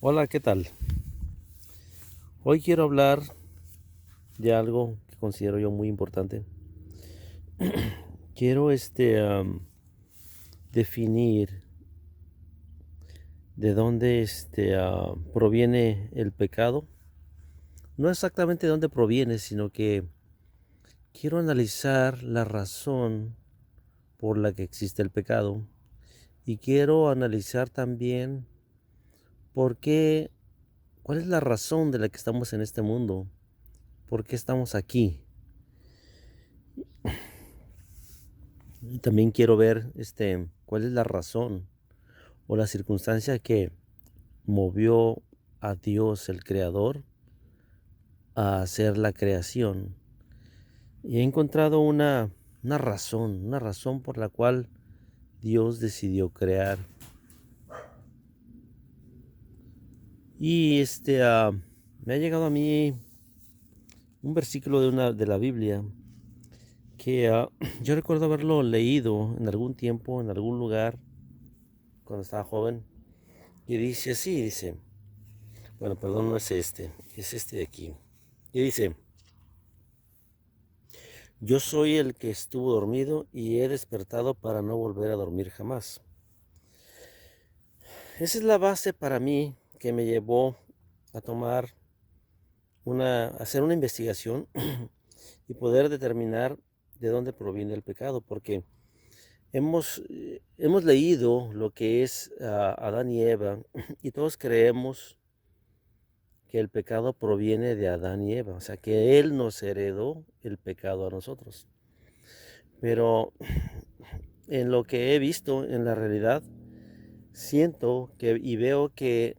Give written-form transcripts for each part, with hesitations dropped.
Hola, ¿qué tal? Hoy quiero hablar de algo que considero yo muy importante. Quiero definir de dónde proviene el pecado. No exactamente de dónde proviene, sino que quiero analizar la razón por la que existe el pecado. Y quiero analizar también por qué, cuál es la razón de la que estamos en este mundo, por qué estamos aquí. Y también quiero ver cuál es la razón o la circunstancia que movió a Dios, el Creador, a hacer la creación. Y he encontrado una razón por la cual Dios decidió crear. Y me ha llegado a mí un versículo de la Biblia que yo recuerdo haberlo leído en algún tiempo, en algún lugar, cuando estaba joven. Y dice así, bueno, perdón, no es es este de aquí. Y dice: yo soy el que estuvo dormido y he despertado para no volver a dormir jamás. Esa es la base para mí que me llevó a hacer una investigación y poder determinar de dónde proviene el pecado, porque hemos leído lo que es Adán y Eva y todos creemos que el pecado proviene de Adán y Eva, o sea que Él nos heredó el pecado a nosotros. Pero en lo que he visto en la realidad, siento que y veo que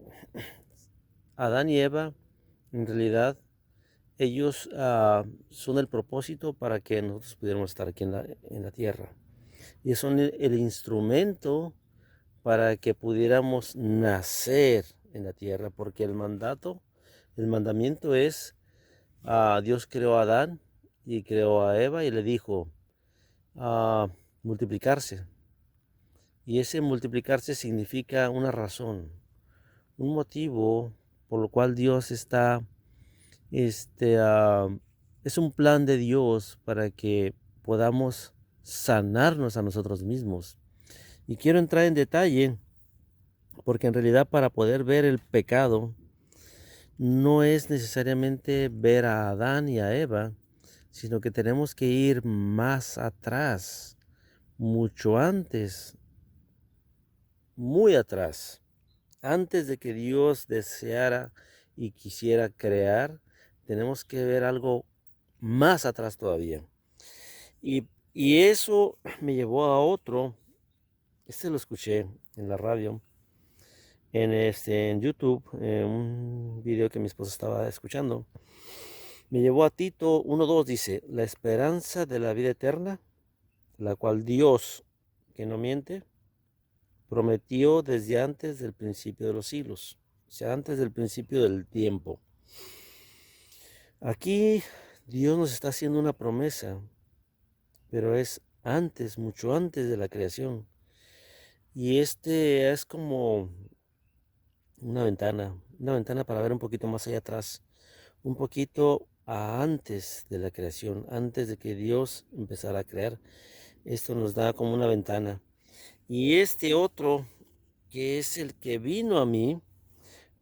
Adán y Eva, en realidad, ellos son el propósito para que nosotros pudiéramos estar aquí en la tierra. Y son el instrumento para que pudiéramos nacer en la tierra, porque el mandamiento es, Dios creó a Adán y creó a Eva y le dijo, a multiplicarse. Y ese multiplicarse significa una razón, un motivo por lo cual Dios está, este, ah, es un plan de Dios para que podamos sanarnos a nosotros mismos. Y quiero entrar en detalle porque en realidad para poder ver el pecado no es necesariamente ver a Adán y a Eva, sino que tenemos que ir más atrás, mucho antes, muy atrás. Antes de que Dios deseara y quisiera crear, tenemos que ver algo más atrás todavía. Y eso me llevó a otro, lo escuché en la radio, en YouTube, un video que mi esposa estaba escuchando. Me llevó a Tito 1:2, dice, la esperanza de la vida eterna, la cual Dios, que no miente, prometió desde antes del principio de los siglos, o sea, antes del principio del tiempo. Aquí Dios nos está haciendo una promesa, pero es antes, mucho antes de la creación. Y este es como una ventana para ver un poquito más allá atrás, un poquito antes de la creación, antes de que Dios empezara a crear. Esto nos da como una ventana. Y este otro, que es el que vino a mí,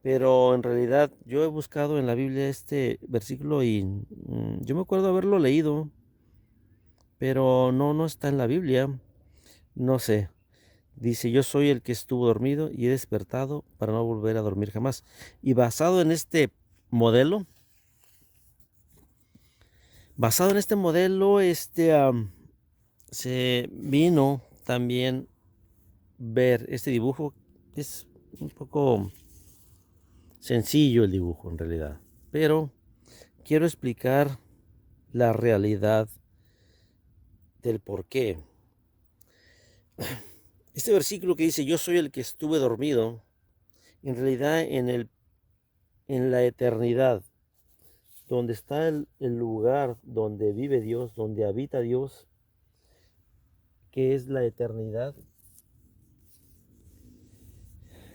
pero en realidad yo he buscado en la Biblia este versículo y yo me acuerdo haberlo leído, pero no está en la Biblia. No sé. Dice, yo soy el que estuvo dormido y he despertado para no volver a dormir jamás. Y modelo, basado en este modelo, se vino también ver este dibujo. Es un poco sencillo el dibujo en realidad, pero quiero explicar la realidad del por qué. Este versículo que dice, yo soy el que estuve dormido, en realidad en la eternidad, donde está el lugar donde vive Dios, donde habita Dios, que es la eternidad.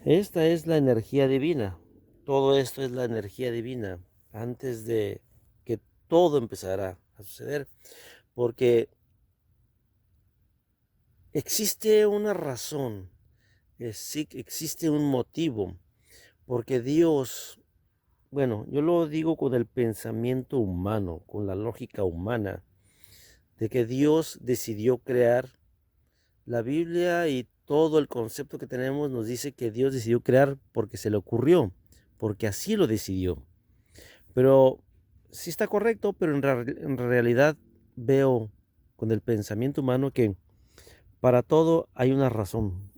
Esta es la energía divina. todo esto es la energía divina antes de que todo empezara a suceder, porque existe una razón, sí existe un motivo, porque Dios, bueno, yo lo digo con el pensamiento humano, con la lógica humana, de que Dios decidió crear. La Biblia y todo el concepto que tenemos nos dice que Dios decidió crear porque se le ocurrió, porque así lo decidió. Pero sí está correcto, pero en realidad veo con el pensamiento humano que para todo hay una razón.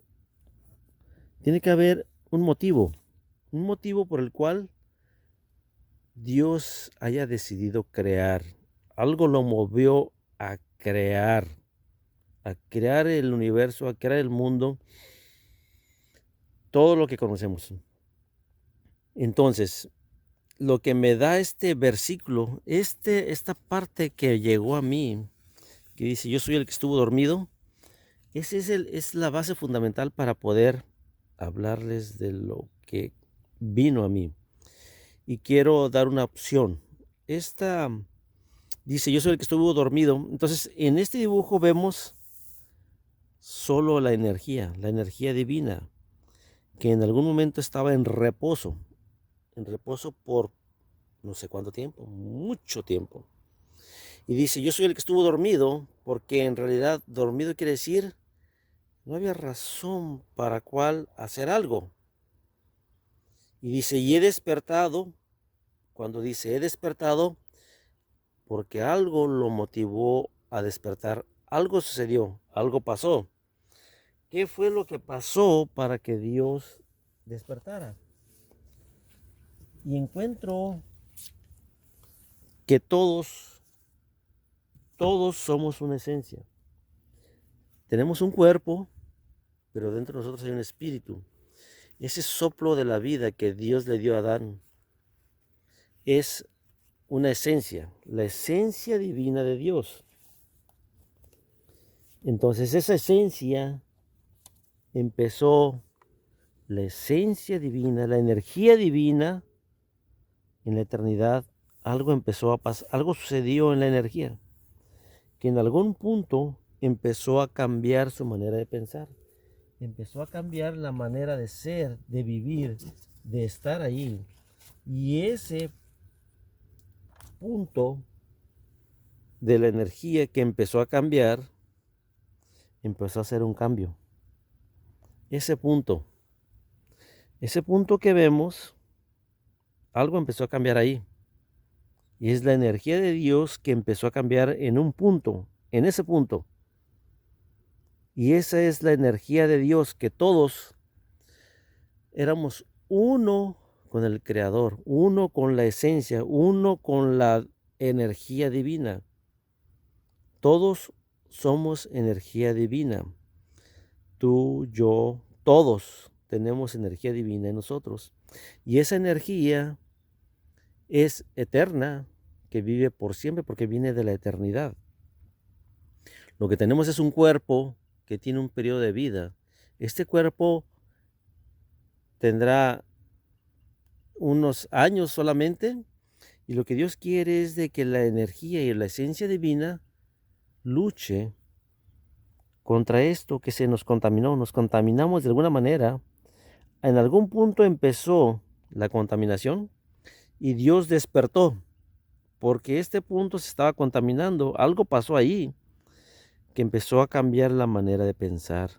Tiene que haber un motivo por el cual Dios haya decidido crear. Algo lo movió a crear el universo, a crear el mundo, todo lo que conocemos. Entonces, lo que me da este versículo, esta parte que llegó a mí, que dice, yo soy el que estuvo dormido, ese es la base fundamental para poder hablarles de lo que vino a mí. Y quiero dar una opción. Esta dice, yo soy el que estuvo dormido. Entonces, en este dibujo vemos solo la energía divina, que en algún momento estaba en reposo por no sé cuánto tiempo, mucho tiempo. Y dice, yo soy el que estuvo dormido, porque en realidad dormido quiere decir, no había razón para cual hacer algo. Y dice, y he despertado, cuando dice he despertado, porque algo lo motivó a despertar, algo sucedió, algo pasó. ¿Qué fue lo que pasó para que Dios despertara? Y encuentro que todos somos una esencia. Tenemos un cuerpo, pero dentro de nosotros hay un espíritu. Ese soplo de la vida que Dios le dio a Adán es una esencia, la esencia divina de Dios. Entonces esa esencia empezó, la esencia divina, la energía divina en la eternidad, algo empezó a pasar, algo sucedió en la energía, que en algún punto empezó a cambiar su manera de pensar, empezó a cambiar la manera de ser, de vivir, de estar ahí. Y ese punto de la energía que empezó a cambiar, empezó a hacer un cambio. Ese punto, ese punto que vemos, algo empezó a cambiar ahí. Y es la energía de Dios que empezó a cambiar en un punto, en ese punto. Y esa es la energía de Dios, que todos éramos uno con el Creador, uno con la esencia, uno con la energía divina. Todos somos energía divina. Tú, yo, todos tenemos energía divina en nosotros. Y esa energía es eterna, que vive por siempre porque viene de la eternidad. Lo que tenemos es un cuerpo que tiene un periodo de vida. Este cuerpo tendrá unos años solamente, y lo que Dios quiere es de que la energía y la esencia divina luche contra esto que se nos contaminó. Nos contaminamos de alguna manera. En algún punto empezó la contaminación y Dios despertó, porque este punto se estaba contaminando. Algo pasó ahí que empezó a cambiar la manera de pensar.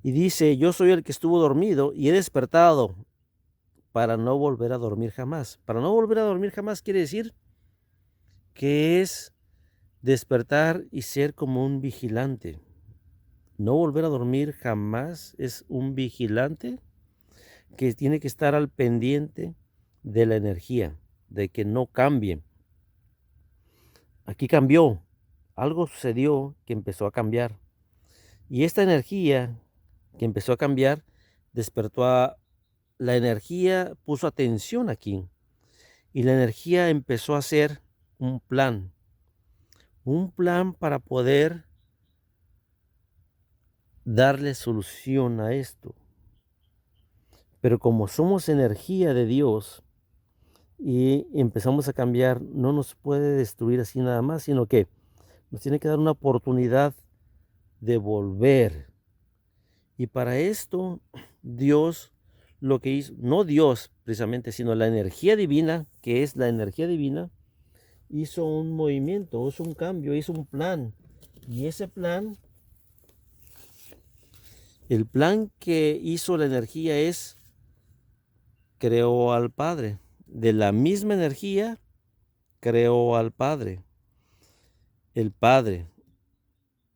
Y dice, yo soy el que estuvo dormido y he despertado para no volver a dormir jamás. Para no volver a dormir jamás quiere decir que es despertar y ser como un vigilante. No volver a dormir jamás es un vigilante que tiene que estar al pendiente de la energía, de que no cambie. Aquí cambió, algo sucedió que empezó a cambiar. Y esta energía que empezó a cambiar despertó a la energía, puso atención aquí. Y la energía empezó a hacer un plan para poder darle solución a esto. Pero como somos energía de Dios y empezamos a cambiar, no nos puede destruir así nada más, sino que nos tiene que dar una oportunidad de volver. Y para esto, Dios lo que hizo, no Dios precisamente, sino la energía divina, que es la energía divina, hizo un movimiento, hizo un cambio, hizo un plan. Y ese plan, el plan que hizo la energía es, creó al Padre. De la misma energía, creó al Padre. El Padre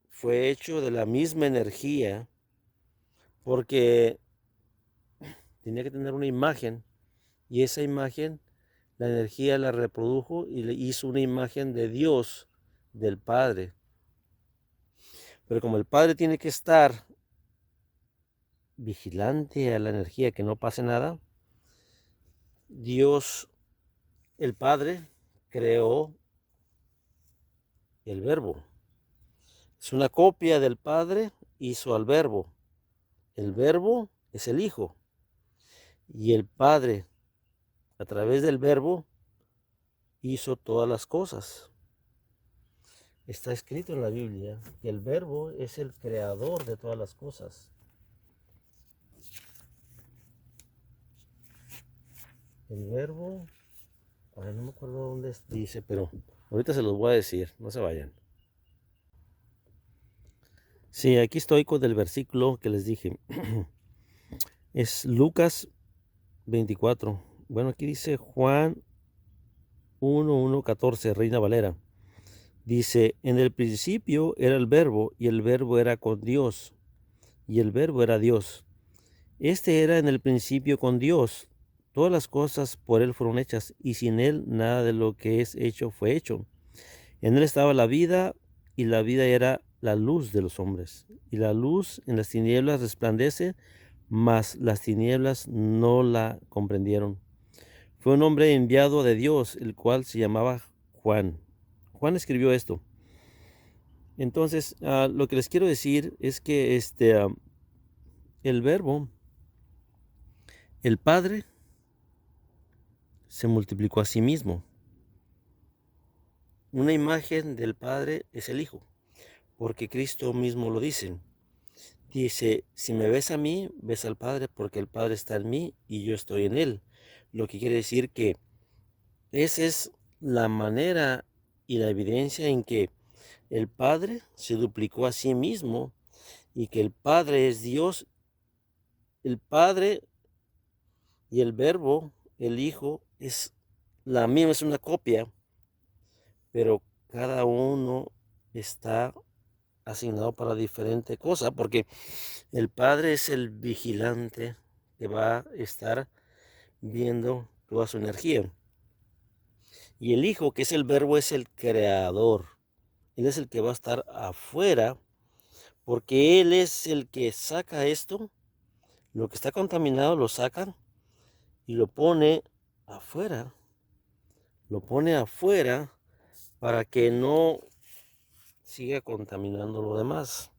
fue hecho de la misma energía porque tenía que tener una imagen y esa imagen, la energía la reprodujo y le hizo una imagen de Dios, del Padre. Pero como el Padre tiene que estar vigilante a la energía, que no pase nada, Dios, el Padre, creó el Verbo. Es una copia del Padre, hizo al Verbo. El Verbo es el Hijo. Y el Padre, a través del Verbo, hizo todas las cosas. Está escrito en la Biblia que el Verbo es el creador de todas las cosas. El Verbo, no me acuerdo dónde dice, pero ahorita se los voy a decir, no se vayan. Sí, aquí estoy con el versículo que les dije. Es Lucas 24. Bueno, aquí dice Juan 1:14, Reina Valera. Dice, en el principio era el Verbo, y el Verbo era con Dios, y el Verbo era Dios. Este era en el principio con Dios. Todas las cosas por Él fueron hechas, y sin Él nada de lo que es hecho fue hecho. En Él estaba la vida, y la vida era la luz de los hombres. Y la luz en las tinieblas resplandece, mas las tinieblas no la comprendieron. Fue un hombre enviado de Dios, el cual se llamaba Juan. Juan escribió esto. Entonces, lo que les quiero decir es que el Verbo, el Padre, se multiplicó a sí mismo. Una imagen del Padre es el Hijo, porque Cristo mismo lo dice. Dice, si me ves a mí, ves al Padre, porque el Padre está en mí y yo estoy en Él. Lo que quiere decir que esa es la manera y la evidencia en que el Padre se duplicó a sí mismo y que el Padre es Dios. El Padre y el Verbo, el Hijo, es la misma, es una copia, pero cada uno está asignado para diferente cosa, porque el Padre es el vigilante que va a estar viendo toda su energía. Y el Hijo, que es el Verbo, es el creador. Él es el que va a estar afuera, porque Él es el que saca esto, lo que está contaminado lo saca y lo pone afuera. Lo pone afuera para que no siga contaminando lo demás.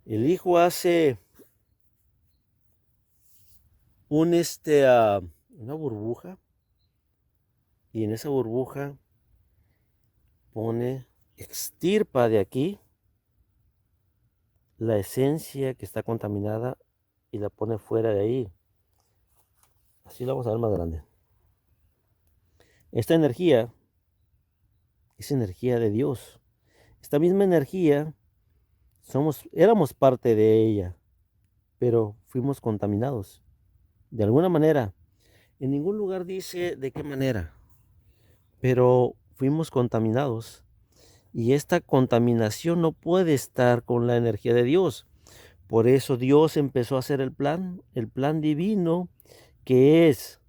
El Hijo hace una burbuja y en esa burbuja extirpa de aquí la esencia que está contaminada y la pone fuera de ahí. Así lo vamos a ver más grande. Esta energía es energía de Dios. Esta misma energía éramos parte de ella, pero fuimos contaminados. De alguna manera, en ningún lugar dice de qué manera, pero fuimos contaminados. Y esta contaminación no puede estar con la energía de Dios. Por eso Dios empezó a hacer el plan divino, que es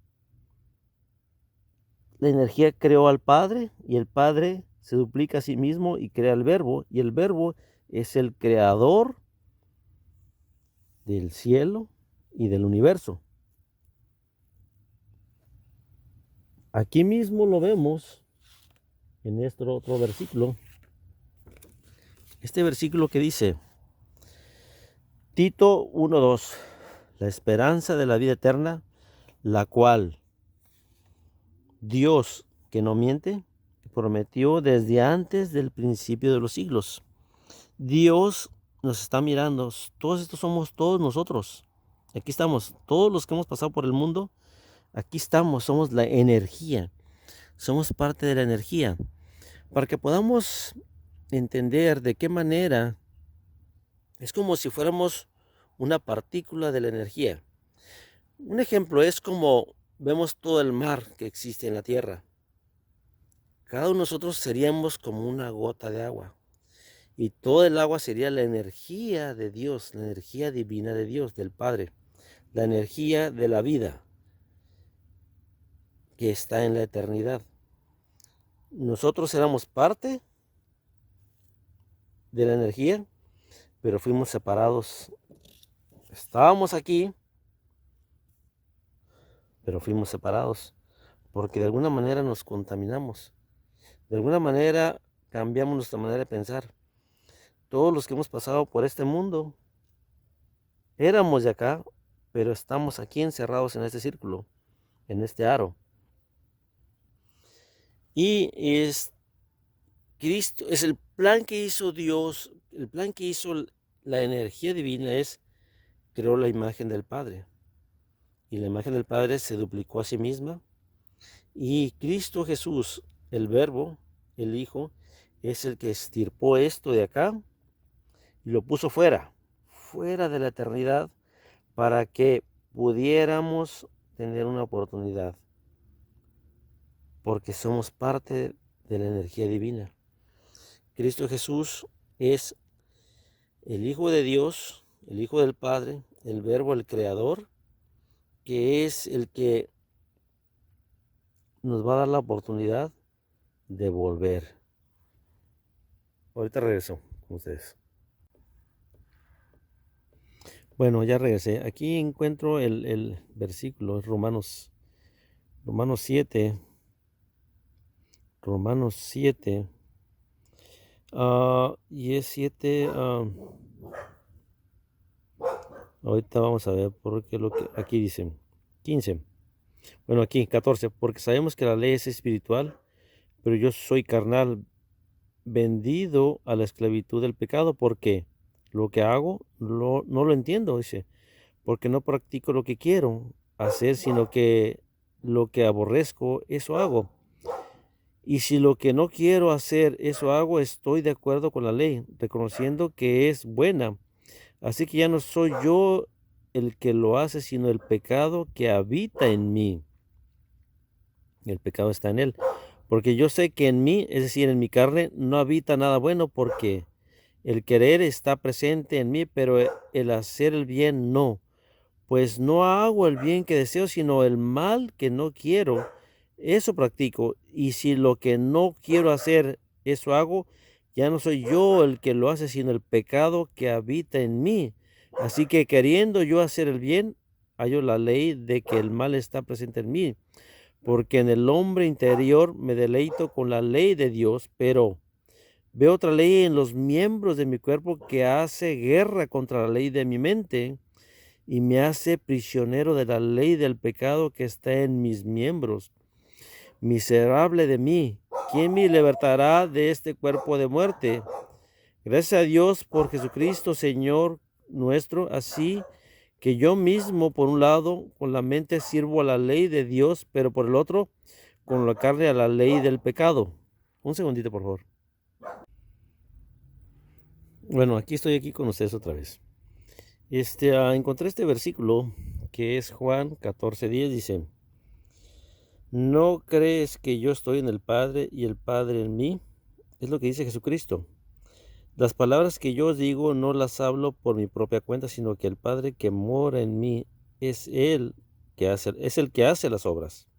la energía creó al Padre y el Padre se duplica a sí mismo y crea el Verbo. Y el Verbo es el creador del cielo y del universo. Aquí mismo lo vemos en este otro versículo. Este versículo que dice, Tito 1:2, la esperanza de la vida eterna, la cual Dios, que no miente, prometió desde antes del principio de los siglos. Dios nos está mirando, todos estos somos todos nosotros. Aquí estamos, todos los que hemos pasado por el mundo, aquí estamos, somos la energía, somos parte de la energía. Para que podamos entender de qué manera es como si fuéramos una partícula de la energía. Un ejemplo es como vemos todo el mar que existe en la tierra. Cada uno de nosotros seríamos como una gota de agua. Y todo el agua sería la energía de Dios, la energía divina de Dios, del Padre, la energía de la vida que está en la eternidad. Nosotros éramos parte de la energía, pero fuimos separados. Estábamos aquí, pero fuimos separados, porque de alguna manera nos contaminamos. De alguna manera cambiamos nuestra manera de pensar. Todos los que hemos pasado por este mundo, éramos de acá, pero estamos aquí encerrados en este círculo, en este aro. Y es Cristo, es el plan que hizo Dios, el plan que hizo la energía divina es, creó la imagen del Padre. Y la imagen del Padre se duplicó a sí misma. Y Cristo Jesús, el Verbo, el Hijo, es el que extirpó esto de acá y lo puso fuera, fuera de la eternidad, para que pudiéramos tener una oportunidad, porque somos parte de la energía divina. Cristo Jesús es el Hijo de Dios, el Hijo del Padre, el Verbo, el Creador, que es el que nos va a dar la oportunidad de volver. Ahorita regreso con ustedes. Bueno, ya regresé. Aquí encuentro el versículo, es Romanos 7. Romanos 7. Y es 7. Ahorita vamos a ver porque lo que aquí dice 15. Bueno, aquí 14. Porque sabemos que la ley es espiritual, pero yo soy carnal, vendido a la esclavitud del pecado, porque lo que hago no lo entiendo, dice, porque no practico lo que quiero hacer, sino que lo que aborrezco, eso hago. Y si lo que no quiero hacer, eso hago, estoy de acuerdo con la ley, reconociendo que es buena. Así que ya no soy yo el que lo hace, sino el pecado que habita en mí. El pecado está en él. Porque yo sé que en mí, es decir, en mi carne, no habita nada bueno, porque el querer está presente en mí, pero el hacer el bien no. Pues no hago el bien que deseo, sino el mal que no quiero. Eso practico. Y si lo que no quiero hacer, eso hago, ya no soy yo el que lo hace, sino el pecado que habita en mí. Así que queriendo yo hacer el bien, hallo la ley de que el mal está presente en mí. Porque en el hombre interior me deleito con la ley de Dios, pero veo otra ley en los miembros de mi cuerpo que hace guerra contra la ley de mi mente y me hace prisionero de la ley del pecado que está en mis miembros. Miserable de mí, ¿quién me libertará de este cuerpo de muerte? Gracias a Dios por Jesucristo, Señor nuestro, así que yo mismo, por un lado, con la mente sirvo a la ley de Dios, pero por el otro, con la carne a la ley del pecado. Un segundito, por favor. Bueno, estoy aquí con ustedes otra vez. Encontré este versículo que es Juan 14:10, dice: ¿No crees que yo estoy en el Padre y el Padre en mí? Es lo que dice Jesucristo. Las palabras que yo os digo no las hablo por mi propia cuenta, sino que el Padre que mora en mí es el que hace las obras.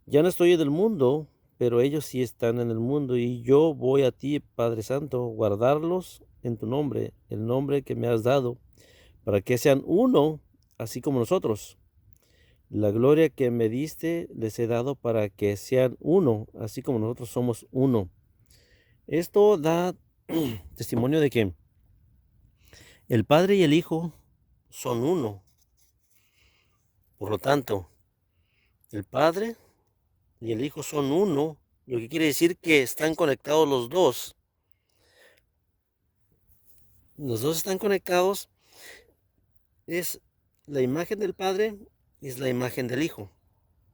Ya no estoy en el mundo, pero ellos sí están en el mundo, y yo voy a ti, Padre Santo, guardarlos en tu nombre, el nombre que me has dado, para que sean uno, así como nosotros. La gloria que me diste les he dado para que sean uno, así como nosotros somos uno. Esto da testimonio de que el Padre y el Hijo son uno. Por lo tanto, el Padre y el Hijo son uno, lo que quiere decir que están conectados los dos. Los dos están conectados, es la imagen del Padre, es la imagen del Hijo.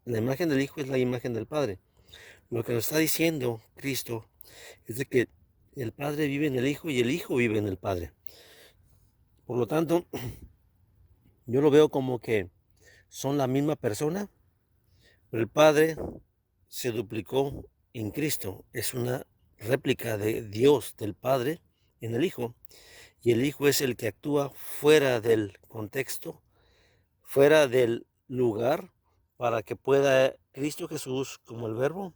La imagen del Hijo es la imagen del Padre. Lo que nos está diciendo Cristo es de que el Padre vive en el Hijo y el Hijo vive en el Padre. Por lo tanto, yo lo veo como que son la misma persona, pero el Padre se duplicó en Cristo. Es una réplica de Dios, del Padre, en el Hijo. Y el Hijo es el que actúa fuera del contexto, fuera del lugar, para que pueda Cristo Jesús, como el Verbo,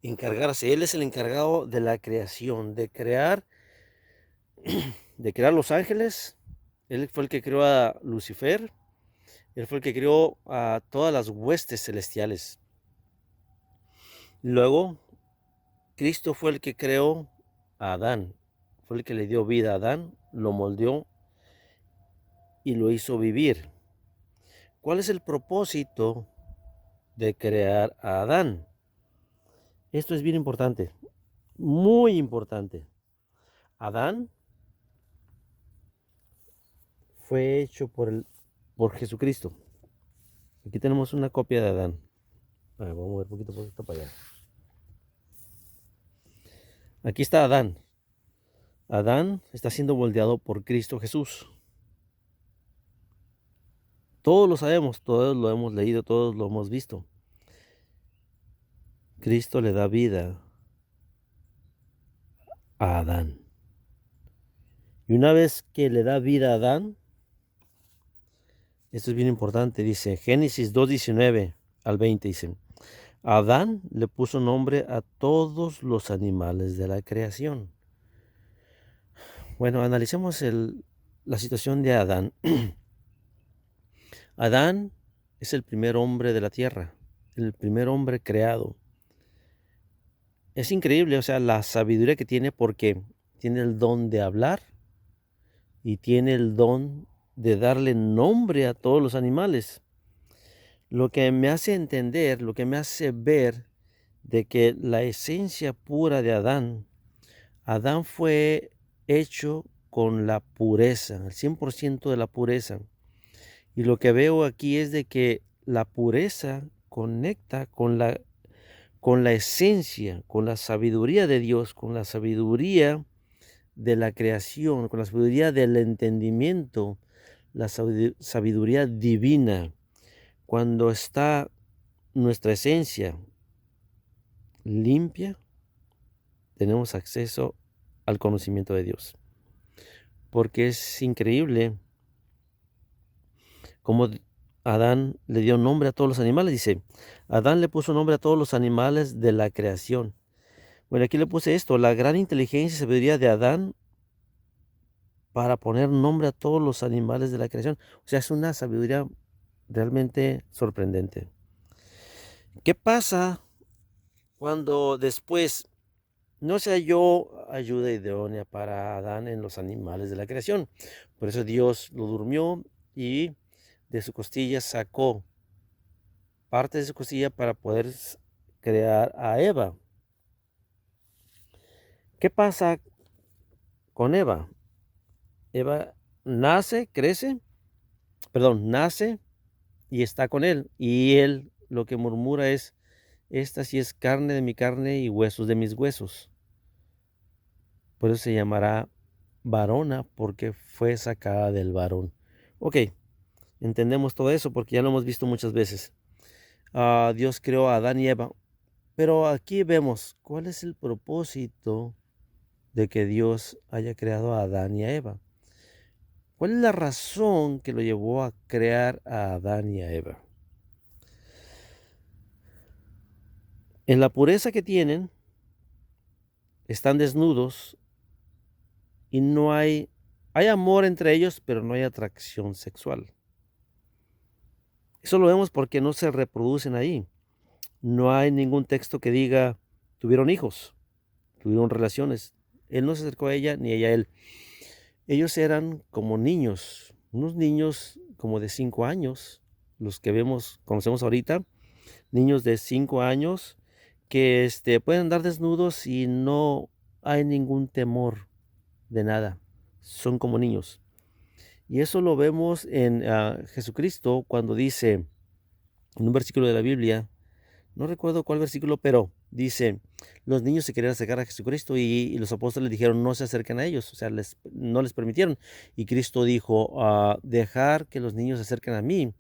encargarse. Él es el encargado de la creación, de crear los ángeles. Él fue el que creó a Lucifer. Él fue el que creó a todas las huestes celestiales. Luego, Cristo fue el que creó a Adán. Fue el que le dio vida a Adán, lo moldeó y lo hizo vivir. ¿Cuál es el propósito de crear a Adán? Esto es bien importante, muy importante. Adán fue hecho por Jesucristo. Aquí tenemos una copia de Adán. Vamos a mover poquito para allá. Aquí está Adán. Adán está siendo moldeado por Cristo Jesús. Todos lo sabemos, todos lo hemos leído, todos lo hemos visto. Cristo le da vida a Adán. Y una vez que le da vida a Adán, esto es bien importante, dice Génesis 2:19 al 20, dice, Adán le puso nombre a todos los animales de la creación. Bueno, analicemos la situación de Adán. Adán es el primer hombre de la tierra, el primer hombre creado. Es increíble, o sea, la sabiduría que tiene porque tiene el don de hablar y tiene el don de darle nombre a todos los animales. Lo que me hace entender, lo que me hace ver de que la esencia pura de Adán, Adán fue hecho con la pureza, el 100% de la pureza. Y lo que veo aquí es de que la pureza conecta con la esencia, con la sabiduría de Dios, con la sabiduría de la creación, con la sabiduría del entendimiento, la sabiduría divina. Cuando está nuestra esencia limpia, tenemos acceso al conocimiento de Dios. Porque es increíble cómo Adán le dio nombre a todos los animales. Dice, Adán le puso nombre a todos los animales de la creación. Bueno, aquí le puse esto, la gran inteligencia y sabiduría de Adán para poner nombre a todos los animales de la creación. O sea, es una sabiduría realmente sorprendente. ¿Qué pasa cuando después no se halló ayuda idónea para Adán en los animales de la creación? Por eso Dios lo durmió y de su costilla sacó parte de su costilla para poder crear a Eva. ¿Qué pasa con Eva? Eva nace y está con él. Y él lo que murmura es, esta sí es carne de mi carne y huesos de mis huesos. Por eso se llamará varona, porque fue sacada del varón. Ok, entendemos todo eso porque ya lo hemos visto muchas veces. Dios creó a Adán y Eva. Pero aquí vemos cuál es el propósito de que Dios haya creado a Adán y a Eva. ¿Cuál es la razón que lo llevó a crear a Adán y a Eva? En la pureza que tienen, están desnudos y no hay amor entre ellos, pero no hay atracción sexual. Eso lo vemos porque no se reproducen ahí. No hay ningún texto que diga tuvieron hijos, tuvieron relaciones. Él no se acercó a ella ni ella a él. Ellos eran como niños, unos niños como de 5 años, los que conocemos ahorita, niños de 5 años que, pueden andar desnudos y no hay ningún temor de nada. Son como niños. Y eso lo vemos en, Jesucristo cuando dice, en un versículo de la Biblia, no recuerdo cuál versículo, pero dice, los niños se querían acercar a Jesucristo y los apóstoles dijeron, no se acerquen a ellos, o sea, no les permitieron. Y Cristo dijo, dejar que los niños se acerquen a mí,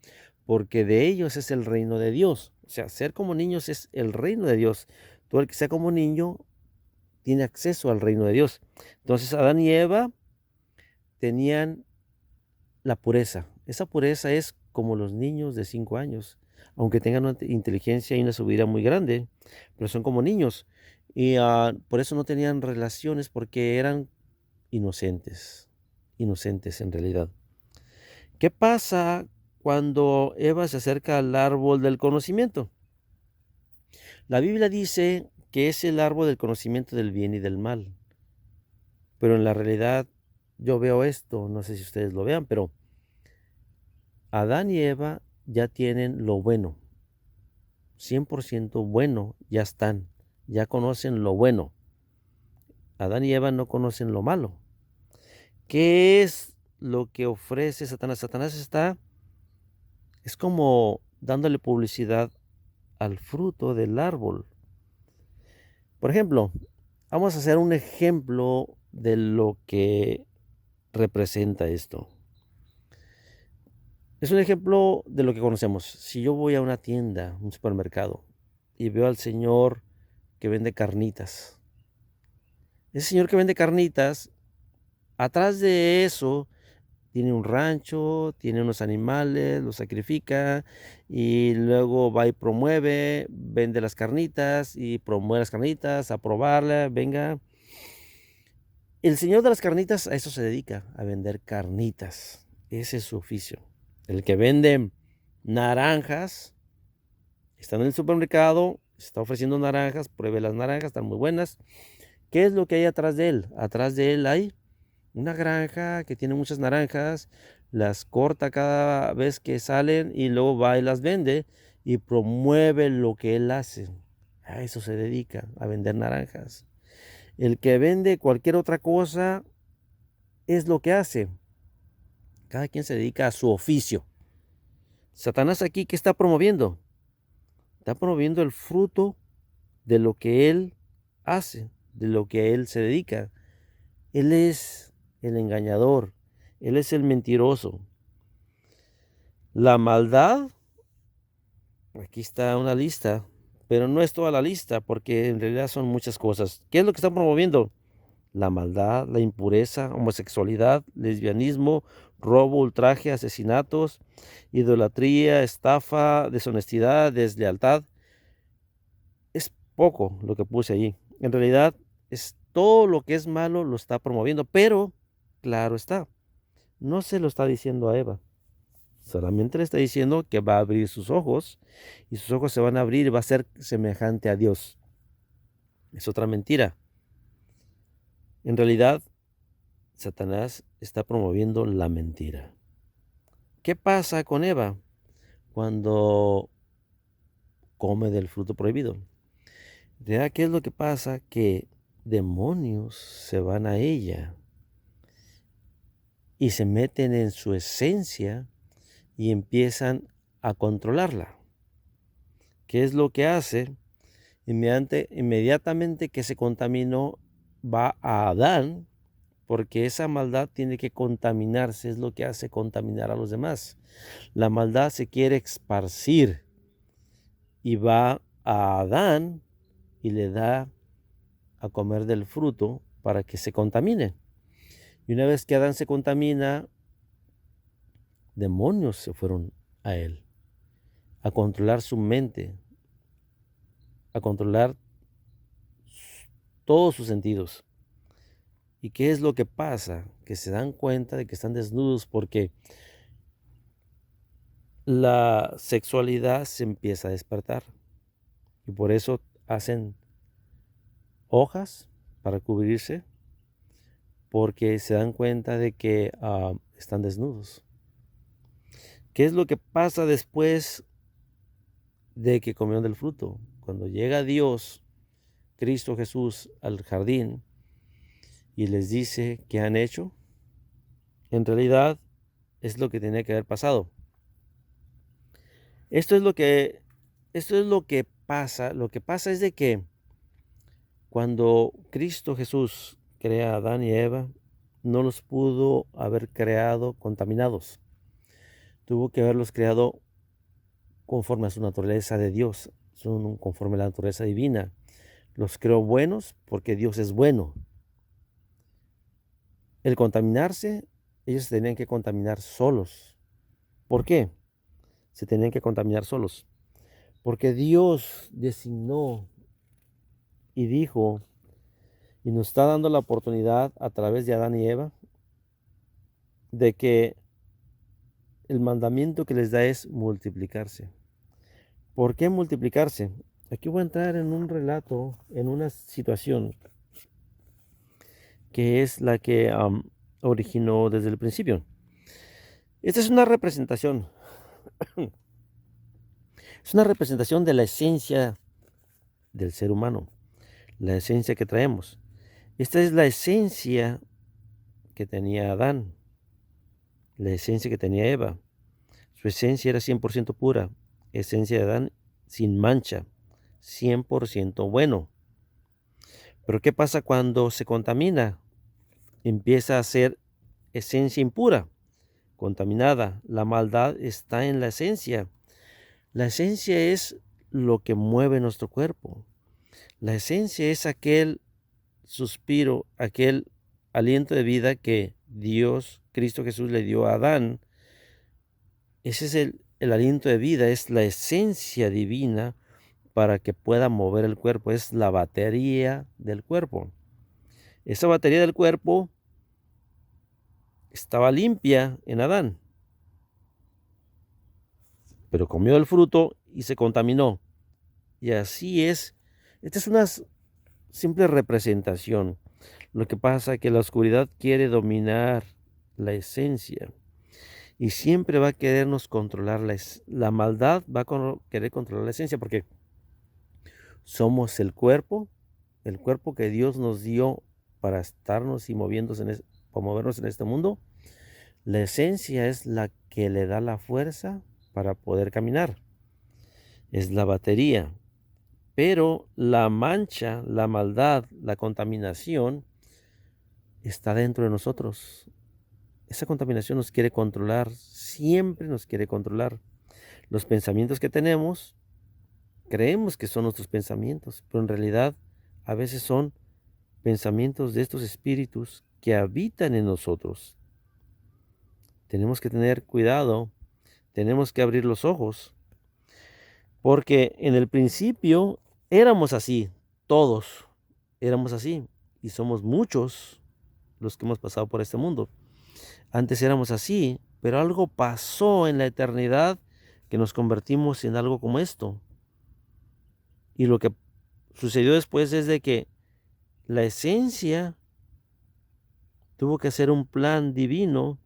porque de ellos es el reino de Dios. O sea, ser como niños es el reino de Dios. Todo el que sea como niño tiene acceso al reino de Dios. Entonces, Adán y Eva tenían la pureza. Esa pureza es como los niños de 5 años, aunque tengan una inteligencia y una sabiduría muy grande, pero son como niños. Y por eso no tenían relaciones porque eran inocentes, inocentes en realidad. ¿Qué pasa cuando Eva se acerca al árbol del conocimiento? La Biblia dice que es el árbol del conocimiento del bien y del mal, pero en la realidad yo veo esto, no sé si ustedes lo vean, pero Adán y Eva ya tienen lo bueno, 100% bueno, ya están, ya conocen lo bueno. Adán y Eva no conocen lo malo. ¿Qué es lo que ofrece Satanás? Satanás es como dándole publicidad al fruto del árbol. Por ejemplo, vamos a hacer un ejemplo de lo que representa esto. Es un ejemplo de lo que conocemos. Si yo voy a una tienda, un supermercado, y veo al señor que vende carnitas. Ese señor que vende carnitas, atrás de eso, tiene un rancho, tiene unos animales, los sacrifica y luego va y promueve, vende las carnitas y promueve las carnitas, a probarla, venga. El señor de las carnitas a eso se dedica, a vender carnitas. Ese es su oficio. El que vende naranjas, está en el supermercado, está ofreciendo naranjas, pruebe las naranjas, están muy buenas. ¿Qué es lo que hay atrás de él? Atrás de él hay una granja que tiene muchas naranjas, las corta cada vez que salen y luego va y las vende y promueve lo que él hace. A eso se dedica, a vender naranjas. El que vende cualquier otra cosa es lo que hace. Cada quien se dedica a su oficio. Satanás aquí, ¿qué está promoviendo? Está promoviendo el fruto de lo que él hace, de lo que él se dedica. Él es el engañador, él es el mentiroso. La maldad, aquí está una lista, pero no es toda la lista, porque en realidad son muchas cosas. ¿Qué es lo que están promoviendo? La maldad, la impureza, homosexualidad, lesbianismo, robo, ultraje, asesinatos, idolatría, estafa, deshonestidad, deslealtad. Es poco lo que puse allí. En realidad es todo lo que es malo lo está promoviendo, pero claro está, no se lo está diciendo a Eva. Solamente le está diciendo que va a abrir sus ojos y sus ojos se van a abrir y va a ser semejante a Dios. Es otra mentira. En realidad, Satanás está promoviendo la mentira. ¿Qué pasa con Eva cuando come del fruto prohibido? ¿Ya qué es lo que pasa? Que demonios se van a ella y se meten en su esencia y empiezan a controlarla. ¿Qué es lo que hace? Inmediatamente que se contaminó, va a Adán, porque esa maldad tiene que contaminarse, es lo que hace contaminar a los demás. La maldad se quiere esparcir y va a Adán y le da a comer del fruto para que se contamine. Y una vez que Adán se contamina, demonios se fueron a él, a controlar su mente, a controlar todos sus sentidos. ¿Y qué es lo que pasa? Que se dan cuenta de que están desnudos porque la sexualidad se empieza a despertar. Y por eso hacen hojas para cubrirse, porque se dan cuenta de que están desnudos. ¿Qué es lo que pasa después de que comieron del fruto? Cuando llega Dios, Cristo Jesús, al jardín y les dice qué han hecho, en realidad es lo que tenía que haber pasado. Esto es lo que, esto es lo que pasa. Lo que pasa es de que cuando Cristo Jesús crea a Adán y Eva, no los pudo haber creado contaminados. Tuvo que haberlos creado conforme a su naturaleza de Dios, conforme a la naturaleza divina. Los creó buenos porque Dios es bueno. El contaminarse, ellos se tenían que contaminar solos. ¿Por qué? Se tenían que contaminar solos. Porque Dios designó y dijo, y nos está dando la oportunidad a través de Adán y Eva, de que el mandamiento que les da es multiplicarse. ¿Por qué multiplicarse? Aquí voy a entrar en un relato, en una situación que es la que originó desde el principio. Esta es una representación. Es una representación de la esencia del ser humano, la esencia que traemos. Esta es la esencia que tenía Adán, la esencia que tenía Eva. Su esencia era 100% pura, esencia de Adán sin mancha, 100% bueno. Pero ¿qué pasa cuando se contamina? Empieza a ser esencia impura, contaminada. La maldad está en la esencia. La esencia es lo que mueve nuestro cuerpo. La esencia es aquel suspiro, aquel aliento de vida que Dios, Cristo Jesús, le dio a Adán. Ese es el aliento de vida, es la esencia divina para que pueda mover el cuerpo. Es la batería del cuerpo. Esa batería del cuerpo estaba limpia en Adán, pero comió el fruto y se contaminó. Y así es. Esta es una simple representación. Lo que pasa es que la oscuridad quiere dominar la esencia y siempre va a querernos controlar. La maldad va a querer controlar la esencia porque somos el cuerpo que Dios nos dio para estarnos y para movernos en este mundo. La esencia es la que le da la fuerza para poder caminar. Es la batería. Pero la mancha, la maldad, la contaminación está dentro de nosotros. Esa contaminación nos quiere controlar, siempre nos quiere controlar. Los pensamientos que tenemos, creemos que son nuestros pensamientos, pero en realidad a veces son pensamientos de estos espíritus que habitan en nosotros. Tenemos que tener cuidado, tenemos que abrir los ojos, porque en el principio éramos así, todos éramos así, y somos muchos los que hemos pasado por este mundo. Antes éramos así, pero algo pasó en la eternidad que nos convertimos en algo como esto. Y lo que sucedió después es de que la esencia tuvo que hacer un plan divino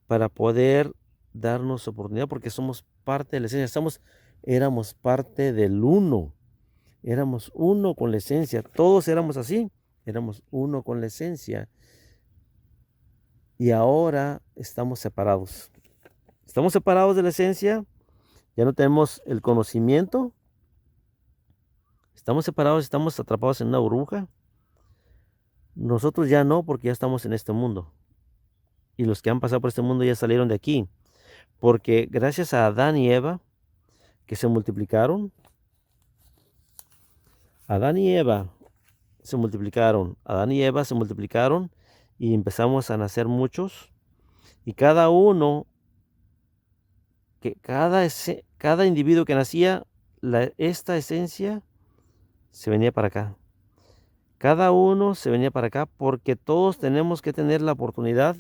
para poder darnos oportunidad, porque somos parte de la esencia, éramos parte del uno, éramos uno con la esencia, todos éramos así, éramos uno con la esencia. Y ahora estamos separados. Estamos separados de la esencia, ya no tenemos el conocimiento, estamos separados, estamos atrapados en una burbuja. Nosotros ya no, porque ya estamos en este mundo. Y los que han pasado por este mundo ya salieron de aquí. Porque gracias a Adán y Eva, que se multiplicaron, Adán y Eva se multiplicaron, Adán y Eva se multiplicaron y empezamos a nacer muchos. Y cada uno, cada individuo que nacía, esta esencia se venía para acá. Cada uno se venía para acá porque todos tenemos que tener la oportunidad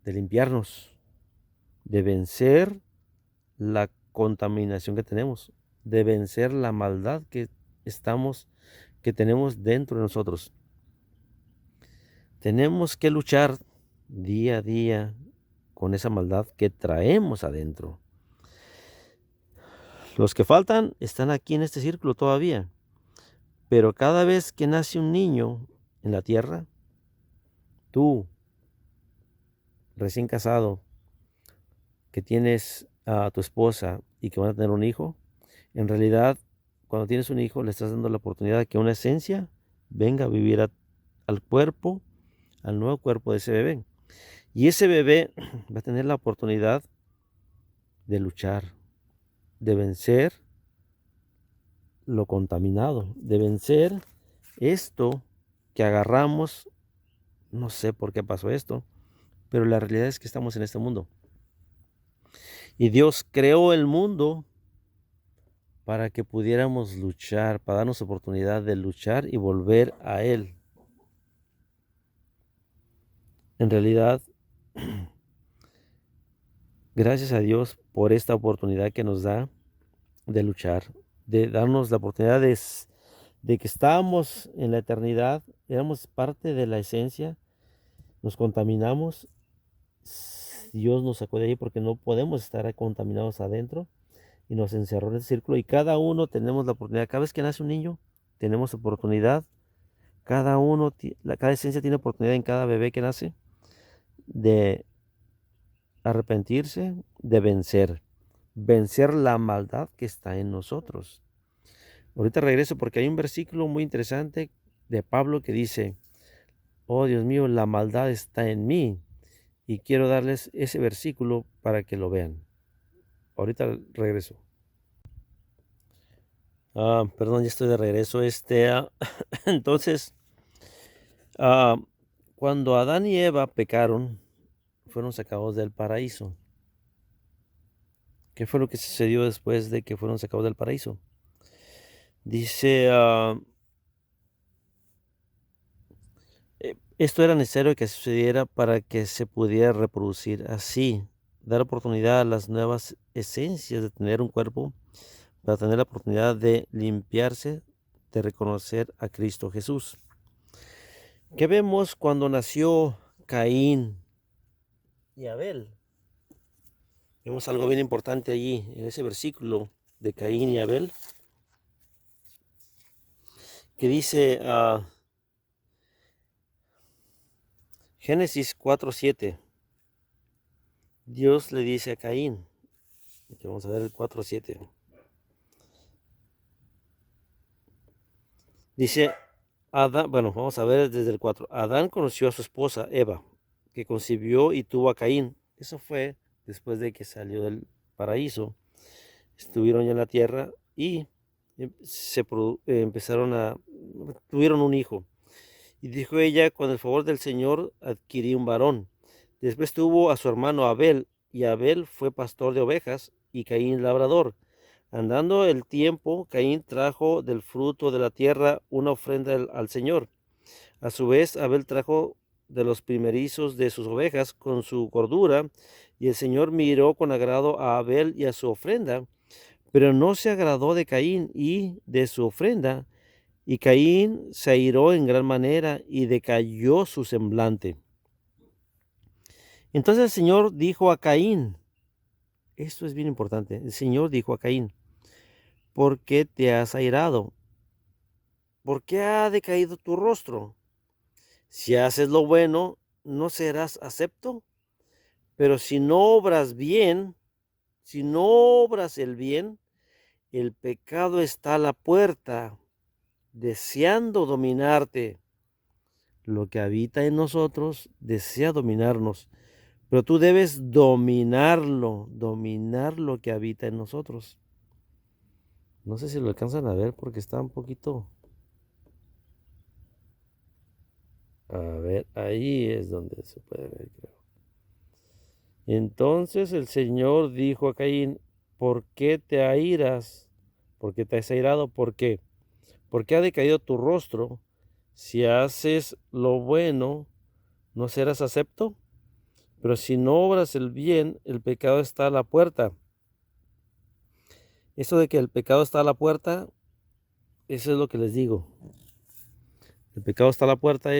de limpiarnos, de vencer la contaminación que tenemos, de vencer la maldad que tenemos dentro de nosotros. Tenemos que luchar día a día con esa maldad que traemos adentro. Los que faltan están aquí en este círculo todavía, pero cada vez que nace un niño en la tierra, tú, recién casado, que tienes a tu esposa y que van a tener un hijo, en realidad, cuando tienes un hijo, le estás dando la oportunidad de que una esencia venga a vivir al cuerpo, al nuevo cuerpo de ese bebé. Y ese bebé va a tener la oportunidad de luchar, de vencer lo contaminado, de vencer esto que agarramos. No sé por qué pasó esto, pero la realidad es que estamos en este mundo. Y Dios creó el mundo para que pudiéramos luchar, para darnos oportunidad de luchar y volver a Él. En realidad, gracias a Dios por esta oportunidad que nos da de luchar, de darnos la oportunidad de que estábamos en la eternidad, éramos parte de la esencia, nos contaminamos, Dios nos sacó de ahí porque no podemos estar contaminados adentro y nos encerró en el círculo y cada uno tenemos la oportunidad, cada vez que nace un niño, tenemos oportunidad, cada uno, cada esencia tiene oportunidad en cada bebé que nace de arrepentirse, de vencer la maldad que está en nosotros. Ahorita regreso porque hay un versículo muy interesante de Pablo que dice, oh Dios mío, la maldad está en mí. Y quiero darles ese versículo para que lo vean. Ahorita regreso. Perdón, ya estoy de regreso. Entonces, ah, cuando Adán y Eva pecaron, fueron sacados del paraíso. ¿Qué fue lo que sucedió después de que fueron sacados del paraíso? Dice, esto era necesario que sucediera para que se pudiera reproducir así, dar oportunidad a las nuevas esencias de tener un cuerpo, para tener la oportunidad de limpiarse, de reconocer a Cristo Jesús. ¿Qué vemos cuando nació Caín y Abel? Vemos algo bien importante allí, en ese versículo de Caín y Abel, que dice Génesis 4:7. Dios le dice a Caín, que vamos a ver el 4:7. Dice, Adán, bueno, vamos a ver desde el 4. Adán conoció a su esposa Eva, que concibió y tuvo a Caín. Eso fue después de que salió del paraíso. Estuvieron ya en la tierra y tuvieron un hijo. Y dijo ella, con el favor del Señor adquirí un varón. Después tuvo a su hermano Abel, y Abel fue pastor de ovejas, y Caín labrador. Andando el tiempo, Caín trajo del fruto de la tierra una ofrenda al Señor. A su vez, Abel trajo de los primerizos de sus ovejas con su cordura, y el Señor miró con agrado a Abel y a su ofrenda, pero no se agradó de Caín y de su ofrenda, y Caín se airó en gran manera y decayó su semblante. Entonces el Señor dijo a Caín, esto es bien importante, el Señor dijo a Caín, ¿por qué te has airado? ¿Por qué ha decaído tu rostro? Si haces lo bueno, ¿no serás acepto? Pero si no obras bien, si no obras el bien, el pecado está a la puerta, deseando dominarte. Lo que habita en nosotros desea dominarnos, pero tú debes dominar lo que habita en nosotros. No sé si lo alcanzan a ver porque está un poquito. A ver, ahí es donde se puede ver, creo. Entonces el Señor dijo a Caín, ¿por qué te airas? ¿Por qué te has airado? ¿Por qué? ¿Por qué ha decaído tu rostro? Si haces lo bueno, ¿no serás acepto? Pero si no obras el bien, el pecado está a la puerta. Eso de que el pecado está a la puerta, eso es lo que les digo. El pecado está a la puerta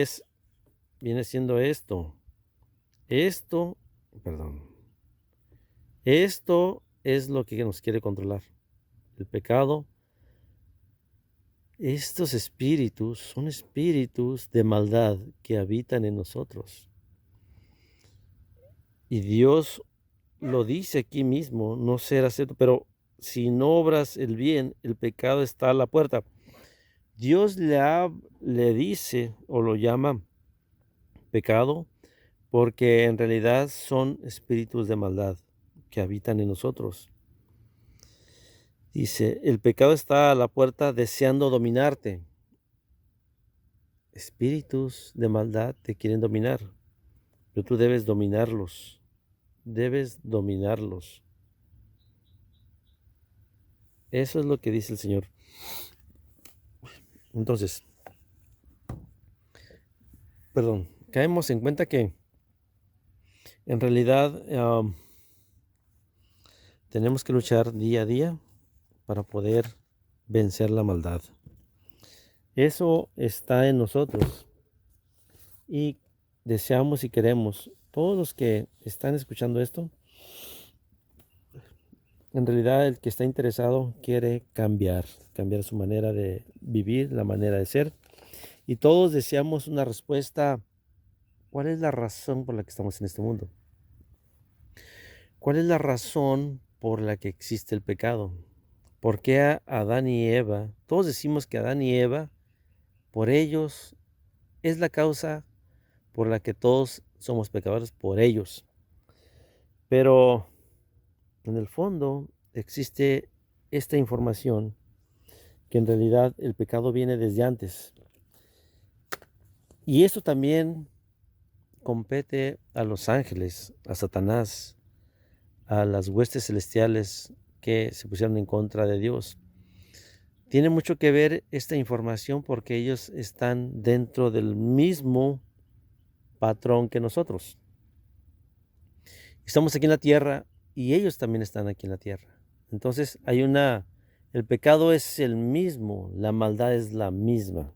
viene siendo esto. Esto Perdón. Esto es lo que nos quiere controlar. El pecado. Estos espíritus son espíritus de maldad que habitan en nosotros. Y Dios lo dice aquí mismo, no será acepto, pero si no obras el bien, el pecado está a la puerta. Dios le dice o lo llama pecado porque en realidad son espíritus de maldad que habitan en nosotros. Dice, el pecado está a la puerta deseando dominarte. Espíritus de maldad te quieren dominar, pero tú debes dominarlos. Debes dominarlos. Eso es lo que dice el Señor. Entonces, caemos en cuenta que en realidad tenemos que luchar día a día para poder vencer la maldad. Eso está en nosotros y deseamos y queremos, todos los que están escuchando esto, en realidad el que está interesado quiere cambiar su manera de vivir, la manera de ser, y todos deseamos una respuesta. ¿Cuál es la razón por la que estamos en este mundo? ¿Cuál es la razón por la que existe el pecado? ¿Por qué a Adán y Eva? Todos decimos que Adán y Eva, por ellos, es la causa por la que todos somos pecadores, por ellos. Pero en el fondo existe esta información que en realidad el pecado viene desde antes. Y esto también compete a los ángeles, a Satanás, a las huestes celestiales que se pusieron en contra de Dios. Tiene mucho que ver esta información porque ellos están dentro del mismo patrón que nosotros. Estamos aquí en la tierra y ellos también están aquí en la tierra. Entonces el pecado es el mismo, la maldad es la misma.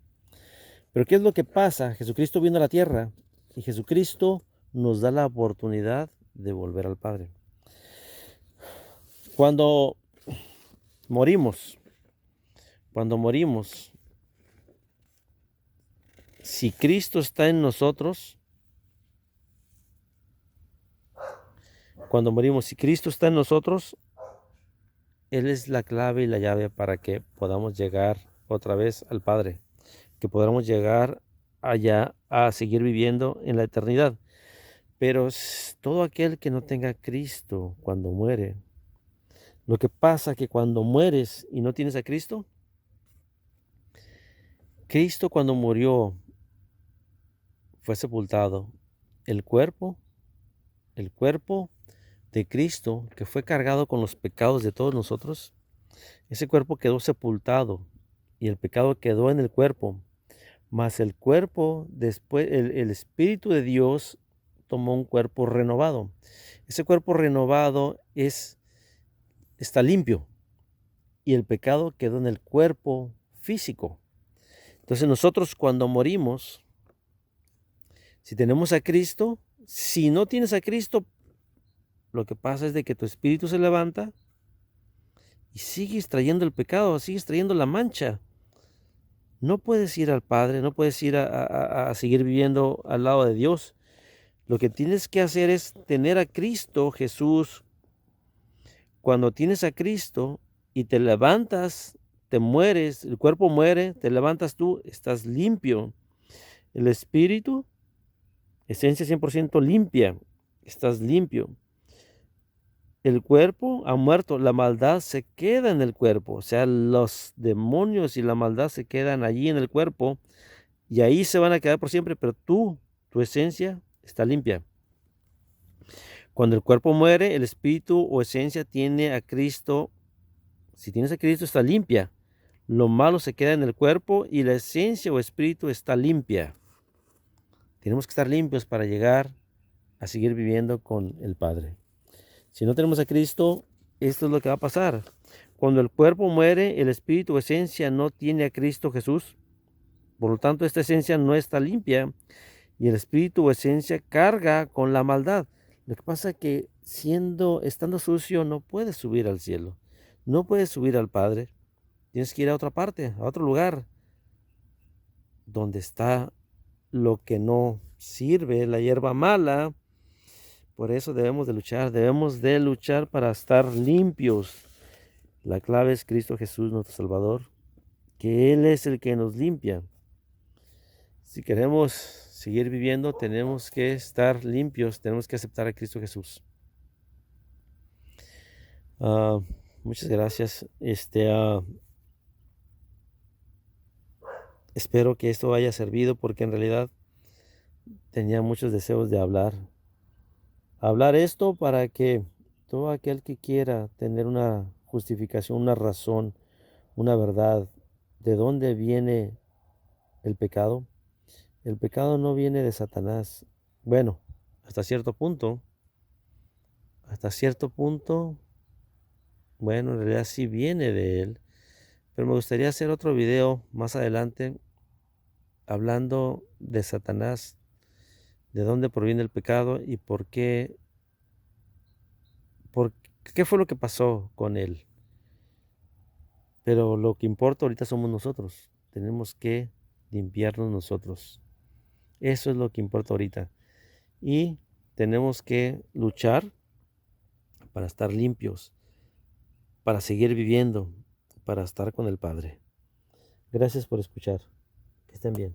Pero ¿qué es lo que pasa? Jesucristo vino a la tierra y Jesucristo nos da la oportunidad de volver al Padre. Cuando morimos, si Cristo está en nosotros, si Cristo está en nosotros, Él es la clave y la llave para que podamos llegar otra vez al Padre, que podamos llegar allá a seguir viviendo en la eternidad. Pero todo aquel que no tenga a Cristo cuando muere, lo que pasa que cuando mueres y no tienes a Cristo, Cristo cuando murió fue sepultado. El cuerpo de Cristo, que fue cargado con los pecados de todos nosotros, ese cuerpo quedó sepultado y el pecado quedó en el cuerpo. Mas el cuerpo, después, el Espíritu de Dios tomó un cuerpo renovado. Ese cuerpo renovado está limpio y el pecado quedó en el cuerpo físico. Entonces nosotros cuando morimos, si tenemos a Cristo, si no tienes a Cristo, lo que pasa es de que tu espíritu se levanta y sigues trayendo el pecado, sigues trayendo la mancha. No puedes ir al Padre, no puedes ir a seguir viviendo al lado de Dios. Lo que tienes que hacer es tener a Cristo Jesús. Cuando tienes a Cristo y te levantas, te mueres, el cuerpo muere, te levantas tú, estás limpio. El espíritu, esencia 100% limpia, estás limpio. El cuerpo ha muerto, la maldad se queda en el cuerpo, o sea, los demonios y la maldad se quedan allí en el cuerpo y ahí se van a quedar por siempre, pero tu esencia está limpia. Cuando el cuerpo muere, el espíritu o esencia tiene a Cristo. Si tienes a Cristo, está limpia. Lo malo se queda en el cuerpo y la esencia o espíritu está limpia. Tenemos que estar limpios para llegar a seguir viviendo con el Padre. Si no tenemos a Cristo, esto es lo que va a pasar. Cuando el cuerpo muere, el espíritu o esencia no tiene a Cristo Jesús. Por lo tanto, esta esencia no está limpia y el espíritu o esencia carga con la maldad. Lo que pasa es que estando sucio no puedes subir al cielo, no puedes subir al Padre, tienes que ir a otra parte, a otro lugar, donde está lo que no sirve, la hierba mala. Por eso debemos de luchar para estar limpios. La clave es Cristo Jesús, nuestro Salvador, que Él es el que nos limpia. Si queremos seguir viviendo, tenemos que estar limpios, tenemos que aceptar a Cristo Jesús. Ah, muchas gracias. Espero que esto haya servido porque en realidad tenía muchos deseos de hablar esto para que todo aquel que quiera tener una justificación, una razón, una verdad, de dónde viene el pecado. El pecado no viene de Satanás. Bueno, hasta cierto punto, hasta cierto punto, bueno, en realidad sí viene de él. Pero me gustaría hacer otro video más adelante hablando de Satanás, de dónde proviene el pecado y por qué fue lo que pasó con él. Pero lo que importa ahorita somos nosotros. Tenemos que limpiarnos nosotros. Eso es lo que importa ahorita. Y tenemos que luchar para estar limpios, para seguir viviendo, para estar con el Padre. Gracias por escuchar. Que estén bien.